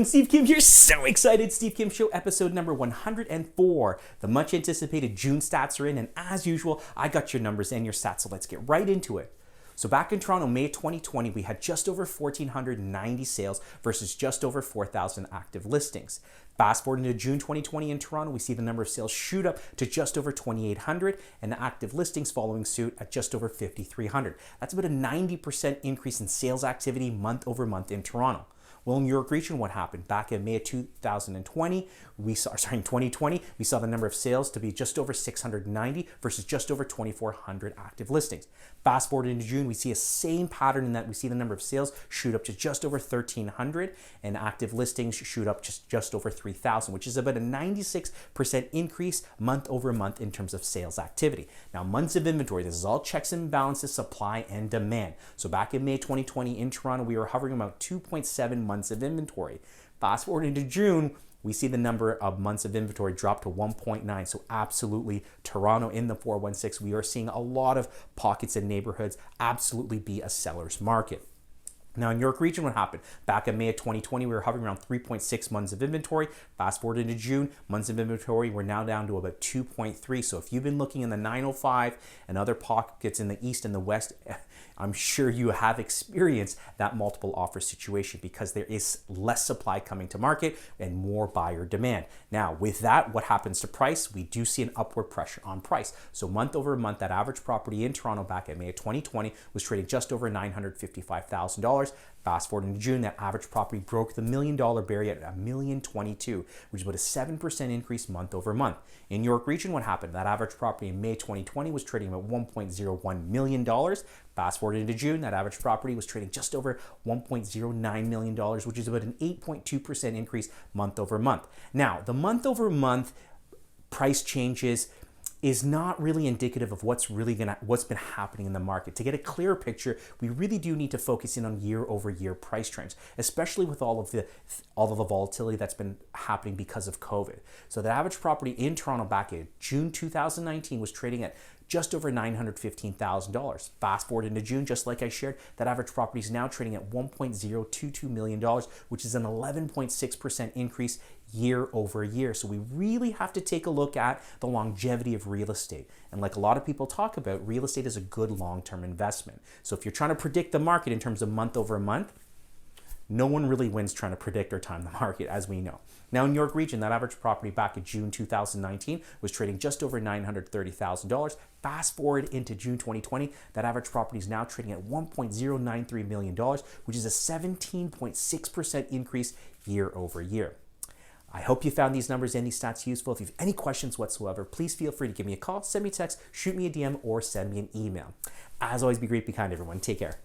everyone, Steve Kim here. So excited. Steve Kim Show episode number 104. The much anticipated June stats are in, and as usual, I got your numbers and your stats, so let's get right into it. So back in Toronto, May 2020, we had just over 1,490 sales versus just over 4,000 active listings. Fast forward into June 2020 in Toronto, we see the number of sales shoot up to just over 2,800 and the active listings following suit at just over 5,300. That's about a 90% increase in sales activity month over month in Toronto. Well, in York Region, what happened? Back in May of 2020, in 2020, we saw the number of sales to be just over 690 versus just over 2,400 active listings. Fast forward into June, we see a same pattern in that we see the number of sales shoot up to just over 1,300 and active listings shoot up just over 3,000, which is about a 96% increase month over month in terms of sales activity. Now, months of inventory, this is all checks and balances, supply and demand. So back in May 2020 in Toronto, we were hovering about 2.7 months of inventory. Fast forward into June, we see the number of months of inventory drop to 1.9. So absolutely, Toronto in the 416, we are seeing a lot of pockets and neighborhoods absolutely be a seller's market. Now in York Region, what happened? Back in May of 2020, we were hovering around 3.6 months of inventory. Fast forward into June, months of inventory, we're now down to about 2.3. So if you've been looking in the 905 and other pockets in the east and the west, I'm sure you have experienced that multiple offer situation because there is less supply coming to market and more buyer demand. Now, with that, what happens to price? We do see an upward pressure on price. So month over month, that average property in Toronto back in May of 2020 was trading just over $955,000. Fast forward into June, that average property broke the $1 million barrier at $1,022,000, which is about a 7% increase month over month. In York Region, what happened? That average property in May 2020 was trading about $1.01 million. Fast forward into June, that average property was trading just over $1.09 million, which is about an 8.2% increase month over month. Now, the month over month price changes is not really indicative of what's been happening in the market. To get a clearer picture, we really do need to focus in on year over year price trends, especially with all of the volatility that's been happening because of COVID. So the average property in Toronto back in June 2019 was trading at just over $915,000. Fast forward into June, just like I shared, that average property is now trading at $1.022 million, which is an 11.6% increase year over year. So we really have to take a look at the longevity of real estate. And like a lot of people talk about, real estate is a good long-term investment. So if you're trying to predict the market in terms of month over month, no one really wins trying to predict or time the market, as we know. Now in York Region, that average property back in June 2019 was trading just over $930,000. Fast forward into June 2020, that average property is now trading at $1.093 million, which is a 17.6% increase year over year. I hope you found these numbers and these stats useful. If you have any questions whatsoever, please feel free to give me a call, send me a text, shoot me a DM, or send me an email. As always, be great, be kind, everyone. Take care.